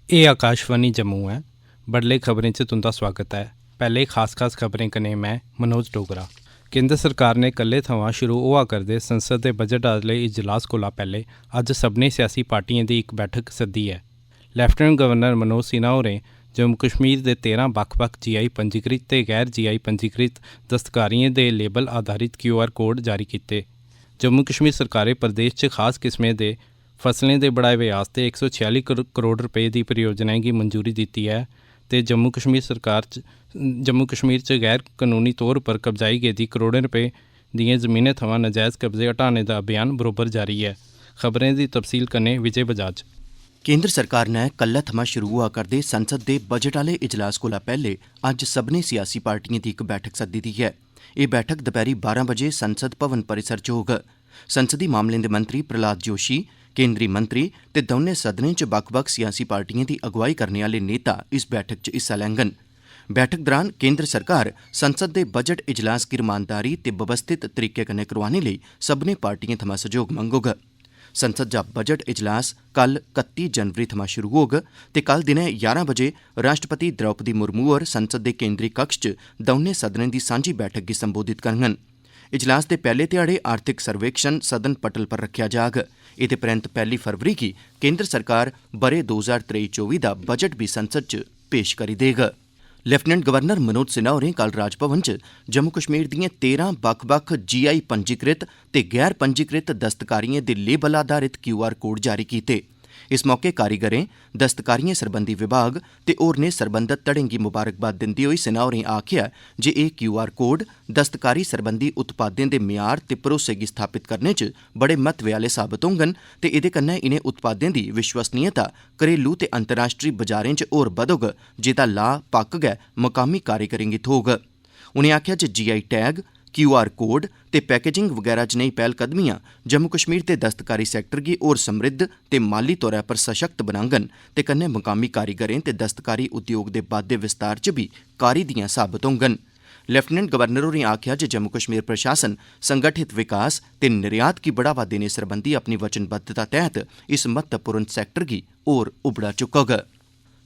ये आकाशवाणी जम्मू है। बडले खबरें च तुंदा स्वागत है। पहले खास खबरें कने मैं मनोज डोगरा। केंद्र सरकार ने कल्ले थमां शुरू होआ करदे संसद दे बजट आह्ले इजलास कोला पैह्ले अज्ज सभनें सियासी पार्टियें दी इक बैठक सद्दी है। लैफ्टिनेंट गवर्नर मनोज सिन्हा होरें जम्मू कश्मीर दे 13 बक्ख-बक्ख जीआई पंजीकृत ते गैर जीआई पंजीकृत दस्तकारियें दे लेबल आधारित QR कोड जारी कीते। जम्मू कश्मीर सरकारै प्रदेश च खास किस्में दे फसलें दे बढ़ावे आस्ते 146 करोड़ रुपए दी परियोजनाएं गी मंजूरी दित्ती है ते जम्मू कश्मीर च गैर कानूनी तौर पर कब्जाई गेदी करोड़ें रुपए दियें जमीनें थमां नजायज़ कब्जे हटाने दा अभियान बरोबर जारी है। खबरें दी तफसील कन्नै विजय बजाज। केंद्र सरकार ने कल्लै थमां शुरू होआ करदे संसद दे बजट आह्ले इजलास कोला पैह्ले अज्ज सभनें सियासी पार्टियें दी इक बैठक सद्दी दी है। एह् बैठक दपैह्री 12 बजे संसद भवन परिसर च होग। संसदी मामलें दे मंत्री प्रहलाद जोशी, केंद्री मंत्री ते दौनें सदनें च बक्ख-बक्ख सियासी पार्टियें दी अगुवाई करने आह्ले नेता इस बैठक च हिस्सा लैङन। बैठक दौरान केंद्र सरकार संसद दे बजट इजलास गी रमानदारी ते व्यवस्थित तरीके कन्नै करोआने लेई सभनें पार्टियें थमां सैह्योग मंगोग। संसद दा बजट इजलास कल 31 जनवरी थमां शुरू होग ते कल दिनें 11 बजे राष्ट्रपति द्रौपदी मुर्मू होर संसद दे केंद्री कक्ष च दौनें सदनें दी सांझी बैठक गी संबोधित करङन। इजलास दे पैह्ले ध्याड़े आर्थिक सर्वेक्षण सदन पटल पर रक्खेआ जाग। एह्दे परैंत 1 फरवरी गी केंद्र सरकार ब'रे 2023-24 दा बजट बी संसद च पेश करी देग। लैफ्टिनेंट गवर्नर मनोज सिन्हा होरें कल राजभवन च जम्मू कश्मीर दिएं 13 बक्ख-बक्ख GI पंजीकृत ते गैर पंजीकृत दस्तकारियें दे लेबल आधारित QR कोड जारी कीते। इस मौके कारीगरें, दस्तकारियें सरबंधी विभाग ते होरनें सरबंधत धड़ें गी मुबारकबाद दिंदे होई सिन्हा होरें आखेआ जे एह् QR कोड दस्तकारी सरबंधी उत्पादें दे म्यार ते भरोसे गी स्थापित करने च बड़े महत्व आह्ले साबत होङन ते एह्दे कन्नै इनें उत्पादें दी विश्वसनीयता घरेलू ते अंतर्राष्ट्री बजारें च होर बधोग, जेह्दा लाह् पक्क गै मकामी कारीगरें गी थ्होग। उनें आखेआ जे GI टैग, QR कोड ते पैकेजिंग वगैरा जनेही पैह्लकदमियां जम्मू कश्मीर दे दस्तकारी सैक्टर गी होर समृद्ध ते माली तौरा पर सशक्त बनाङन ते कन्नै मकामी कारीगरें ते दस्तकारी उद्योग दे बाद्धे विस्तार च बी कारी दियां साबत होङन। लैफ्टिनेंट गवर्नर होरें आखेआ जे जम्मू कश्मीर प्रशासन संगठित विकास ते निर्यात गी बढ़ावा देने सरबंधी अपनी वचनबद्धता तैह्त इस महत्वपूर्ण सैक्टर गी होर उबड़ा चुक्कग।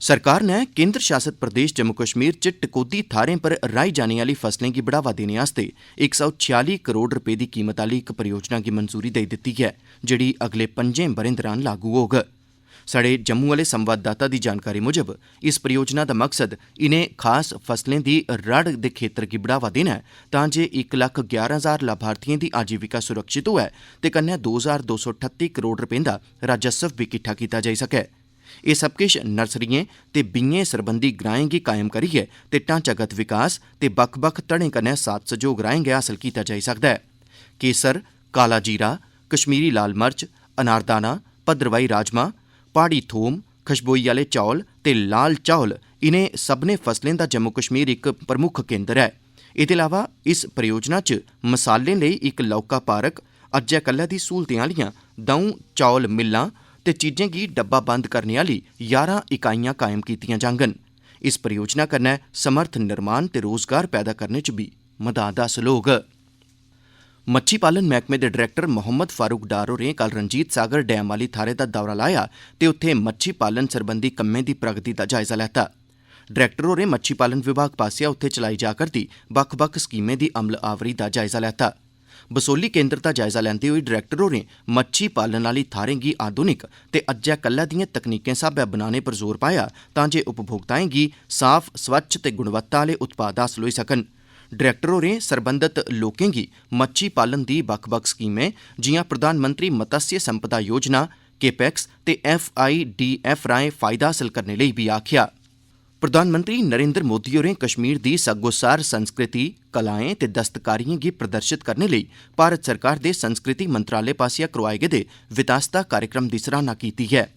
सरकार ने केंद्र शासित प्रदेश जम्मू कश्मीर च टकोदी थाह्रें पर राही जाने आह्ली फसलें गी बढ़ावा देने आस्तै 146 करोड़ रुपए दी कीमत आह्ली इक परियोजना गी मंजूरी देई दित्ती है, जेह्ड़ी अगले 5 ब'रें दौरान लागू होग। साढ़े जम्मू आह्ले संवाददाता दी जानकारी मुजब इस परियोजना दा मकसद इनें खास फसलें दी रड़ दे खेतर गी बढ़ावा देना ऐ तां जे 1,11,000 लाभार्थियें दी आजीविका सुरक्षित होऐ ते कन्नै 2,238 करोड़ रुपए दा राजस्व बी किट्ठा कीता जाई सकै। एह् सब किश नर्सरियें ते बीएं सरबंधी ग्राएं गी कायम करियै ते ढांचागत विकास ते बक्ख-बक्ख धड़ें कन्नै साथ सैह्योग राहें गै हासल कीता जाई सकदा ऐ। केसर, काला जीरा, कश्मीरी लाल मर्च, अनारदाना, भद्रवाही राजमा, प्हाड़ी थोम, खशबोई आह्ले चौल ते लाल चौल इनें सभनें फसलें दा जम्मू कश्मीर इक प्रमुख केंद्र ऐ। एह्दे अलावा इस परियोजना च मसालें लेई इक लौह्का पार्क, अज्जै कल्लै दी स्हूलतें आह्लियां 2 चौल मिल्लां ते चीजें गी डब्बा बंद करने आह्ली 11 इकाइयां कायम कीतियां जाङन। इस परियोजना कन्नै समर्थ निर्माण ते रोजगार पैदा करने च बी मदाद हासल होग। मच्छी पालन मैह्कमे दे डायरैक्टर मोहम्मद फारूक डार होरें कल रंजीत सागर डैम आह्ली थाह्रै दा दौरा लाया ते उत्थे मच्छी पालन सरबंधी कम्में दी प्रगति दा जायजा लैता। डायरैक्टर होरें मच्छी पालन विभाग पास्सेआ उत्थे चलाई जा करदी बक्ख-बक्ख स्कीमें दी अमल-आवरी दा जायजा लैता। बसोली केंद्र दा जायजा लैंदे होई डायरैक्टर होरें मच्छी पालन आह्ली थाह्रें गी आधुनिक ते अज्जै कल्लै दिएं तकनीकें स्हाबै बनाने पर जोर पाया तां जे उपभोक्ताएं गी साफ, स्वच्छ ते गुणवत्ता आह्ले उत्पाद हासल होई सकन। डायरैक्टर होरें सरबंधत लोकें गी मच्छी पालन दी बक्ख-बक्ख स्कीमें जियां प्रधानमंत्री मत्स्य संपदा योजना, केपैक्स ते FIDF राहें फायदा हासल करने लेई बी आखेआ। प्रधानमंत्री नरेंद्र मोदी होरें कश्मीर दी सग्गोसार संस्कृति, कलाएं ते दस्तकारियें गी प्रदर्शित करने लेई भारत सरकार दे संस्कृति मंत्रालय पास्सेआ करोआए गेदे वितासता कार्यक्रम दी सराह्ना कीती है।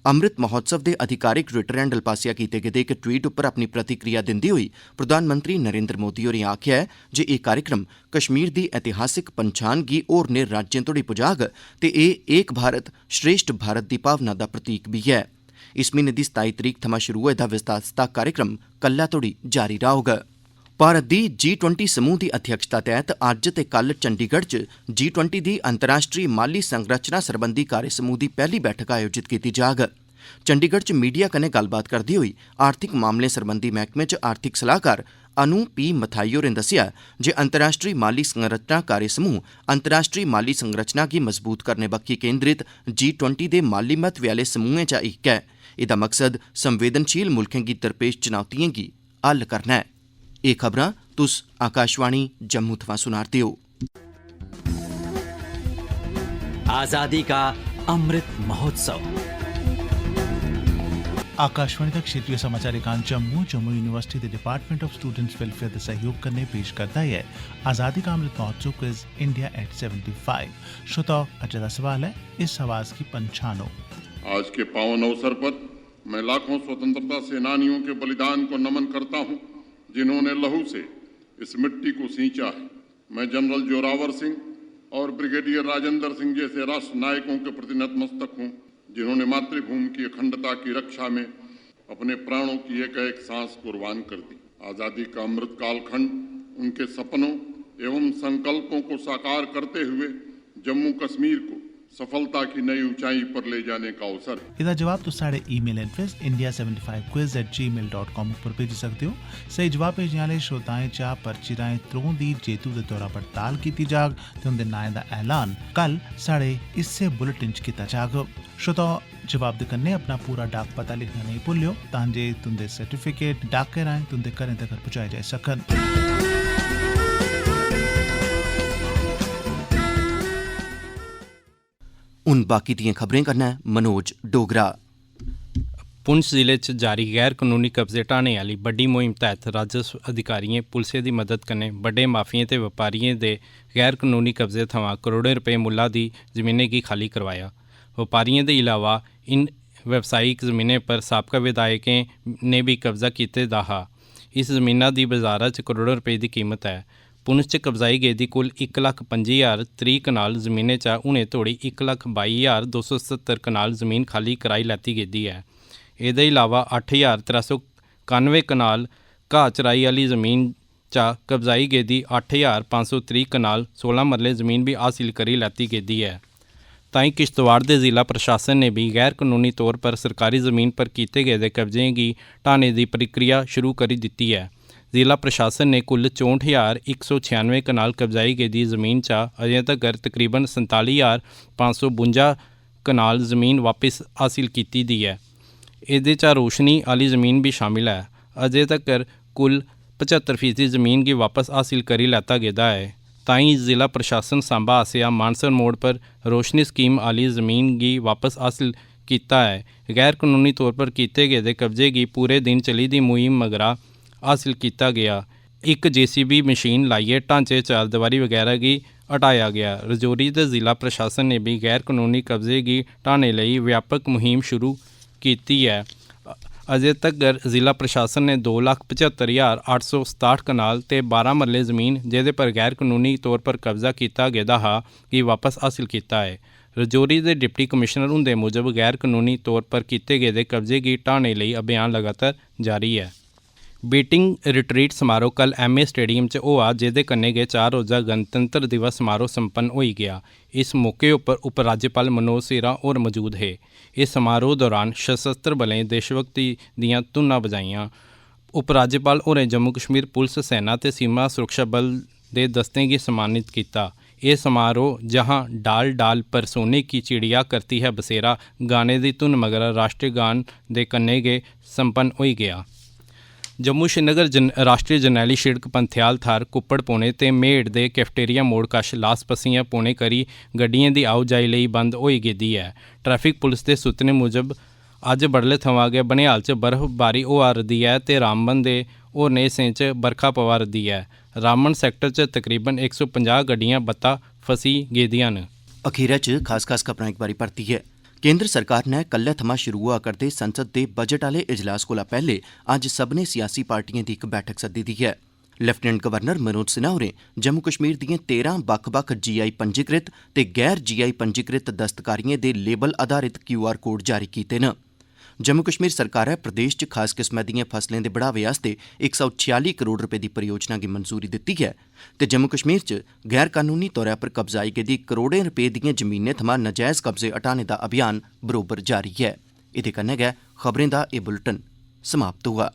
अमृत महोत्सव दे अधिकारिक ट्विटर हैंडल पास्सेआ कीते गेदे इक ट्वीट उप्पर अपनी प्रतिक्रिया दिंदे होई प्रधानमंत्री नरेंद्र मोदी होरें आखेआ ऐ जे एह् कार्यक्रम कश्मीर दी ऐतिहासिक पंछान गी होरनें राज्यें तोड़ी पुजाग ते एह् एक भारत श्रेष्ठ भारत दी भावना दा प्रतीक बी है। इस म्हीने दी 27 तरीक थमां शुरू होए दा विस्तारता कार्यक्रम कल्लै तोड़ी जारी रौह्ग। भारत दी G20 समूह दी अध्यक्षता तैह्त अज्ज ते कल चंडीगढ़ च G20 दी अंतर्राष्ट्री माली संरचना सरबंधी कार्य समूह दी पैह्ली बैठक आयोजित कीती जाग। चंडीगढ़ च मीडिया कन्नै गल्लबात करदे होई आर्थिक मामलें सरबंधी मैह्कमे च आर्थिक सलाहकार अनु पी मथाई होरें दस्सेआ जे अंतर्राष्ट्री माली संरचना कार्य समूह अंतर्राष्ट्री माली संरचना गी मजबूत करने बक्खी केंद्रित G20 दे माली महत्व आह्ले समूहें चा इक ऐ। एह्दा मकसद संवेदनशील मुल्खें गी दरपेश चुनौतियें गी हल करना ऐ। एह् खबरां तुस आकाशवाणी जम्मू थमां सुना'रदे हो। आजादी का अमृत महोत्सव। आकाशवाणी का क्षेत्रीय समाचार एकांश जम्मू यूनिवर्सिटी के डिपार्टमेंट ऑफ स्टूडेंट्स वेलफेयर के सहयोग करने पेश करता है आज़ादी का Amrit Mahotsav quiz India at 75। श्रोताओ, अज्ज दा सवाल है, इस आवाज की पहचानो। आज के पावन अवसर पर मैं लाखों स्वतंत्रता सेनानियों के बलिदान को नमन करता हूं, जिन्होंने लहू से इस मिट्टी को सींचा है। मैं जनरल जोरावर सिंह और ब्रिगेडियर राजेंद्र सिंह जैसे राष्ट्र नायकों के प्रति नतमस्तक हूं, जिन्होंने मातृभूमि की अखंडता की रक्षा में अपने प्राणों की एक एक सांस कुर्बान कर दी। आज़ादी का अमृत कालखंड उनके सपनों एवं संकल्पों को साकार करते हुए जम्मू कश्मीर को सफलता की नई ऊंचाई पर ले जाने का अवसर है। इसदा जवाब तुस साढ़े ईमेल एड्रेस india75quiz@gmail.com पर भेजी सकते हो। सही जवाब भेजने आह्ले श्रोताएं चा पर्ची राहें त्रों दी जेतू दे तौरा पड़ताल कीती जाग ते उंदे नाएं दा ऐलान कल साढ़े इस्से बुलेटिन च कीता जाग। श्रोताओ, जवाब दे कन्नै अपना पूरा डाक पता लिखना नहीं भुल्लियो तां जे तुंदे सर्टिफिकेट डाके राहें तुंदे घरें तगर पहुंचाए जाई सकन। हुन बाकी दियां खबरें कन्नै मनोज डोगरा। पुंछ जिले च जारी गैर कानूनी कब्जे ढाने आह्ली बड्डी मुहिम तैह्त राजस्व अधिकारियें पुलसै दी मदद कन्नै बड्डे माफियें ते बपारियें दे गैर कानूनी कब्जे थमां करोड़ें रपे मुल्ला दी जमीनें गी खाली करवाया। बपारियें दे इलावा इन व्यवसायिक जमीनें पर साबका विधायकें ने भी कब्जा कीते दा हा। इस जमीना दी बाजारा च करोड़ों रपे दी कीमत है। पुंछ च कब्जाई गेदी कुल 1,25,030 कनाल जमीनें चा हुणे तोड़ी 1,22,270 कनाल जमीन खाली कराई लैती गेदी है। एह्दे इलावा 8,391 कनाल घाऽ चराई आह्ली जमीन चा कब्जाई गेदी 8,530 कनाल 16 मरले जमीन भी हासिल करी लैती गेदी है। ताईं किश्तवाड़ दे जिला प्रशासन ने भी गैर कानूनी तौर पर सरकारी ज़मीन पर कीते गेदे कब्जें गी ढाने दी प्रक्रिया शुरू करी दित्ती है। जिला प्रशासन ने कुल 64,196 कनाल कब्जाई गेदी ज़मीन चा अजें तगर तकरीबन 47,552 कनाल ज़मीन वापस हासिल कीती दी है। एह्दे चा रोशनी आह्ली ज़मीन भी शामिल है। अजें तगर कुल 75% ज़मीन गी वापस हासिल करी लैता गेदा है। ताईं जिला प्रशासन सांबा आसेआ मानसर मोड़ पर रोशनी स्कीम आह्ली ज़मीन गी वापस हासिल कीता है। गैर कानूनी तौर पर कीते गेदे कब्जे गी पूरे दिन चली दी मुहिम मगरा हासिल किया गया। एक JCB मशीन लाइए ढांचे चारदीवारी वगैरह की हटाया गया। रजौरी के जिला प्रशासन ने भी गैर कानूनी कब्जे की ढाने लई व्यापक मुहिम शुरू की है। अजे तक जिला प्रशासन ने 2,75,867 कनाल ते 12 मरले जमीन जिहदे पर गैर कानूनी तौर पर कब्जा किया गेदा हा कि वापस हासिल किया है। रजौरी के डिप्टी कमिश्नर हुंदे मुजब गैर कानूनी तौर पर किए गए कब्जे की ढाने लई अभियान लगातार जारी है। बीटिंग रिट्रीट समारोह कल MA स्टेडियम च होआ, जेदे कन्नै गै 4 रोज़ा गणतंत्र दिवस समारोह संपन्न होई गया। इस मौके उप्पर उपराज्यपाल मनोज सिन्हा होर मौजूद हे। इस समारोह दौरान सशस्त्र बलें देशभक्ति दियां धुनां बजाइयां। उपराज्यपाल होरें जम्मू कश्मीर पुलिस सेना ते सीमा सुरक्षा बल दे दस्तें गी सम्मानित किया। यह समारोह जहां डाल डाल पर सोने की चिड़िया करती है बसेरा गाने की धुन मगरा राष्ट्रीय गान दे कन्नै गै संपन्न होई गया। जम्मू श्रीनगर राष्ट्रीय जरनैली शिड़क पंथेआल थार कुप्पड़ पौने ते मेड़ दे कैफेटेरिया मोड़ कश लास पस्सियां पौने करी गड्डियें दी आओजाई लई बंद होई गेदी है। ट्रैफिक पुलिस दे सूत्रें मुजब अज्ज बडले थमां गै बनिहाल च बर्फबारी होआ रदी है ते रामबन दे होरनें हिस्सें च बरखा पवा रदी है। रामबन सैक्टर च तकरीबन 150 गड्डियां बत्ता फसी गेदियां न। अखीरै च खास खबरां इक बारी परतियै। केंद्र सरकार ने कल्लै थमां शुरू होआ करदे संसद दे बजट आह्ले इजलास कोला पैह्ले अज्ज सभनें सियासी पार्टिएं दी इक बैठक सद्दी दी है। लेफ्टिनेंट गवर्नर मनोज सिन्हा होरें जम्मू कश्मीर दिएं 13 बक्ख-बक्ख GI पंजीकृत ते गैर GI पंजीकृत दस्तकारिएं दे लेबल आधारित QR कोड जारी कीते न। जम्मू कश्मीर सरकारै प्रदेश च खास किस्मै दिएं फसलें दे बढ़ावे आस्तै 146 करोड़ रपे दी परियोजना गी मंजूरी दित्ती है ते जम्मू कश्मीर च गैर कानूनी तौरा पर कब्जाई गेदी करोड़ें रपे दिएं जमीनें थमां नजायज़ कब्जे हटाने दा अभियान बरोबर जारी है। इहदे कन्नै गै खबरें दा एह् बुलेटिन समाप्त होआ।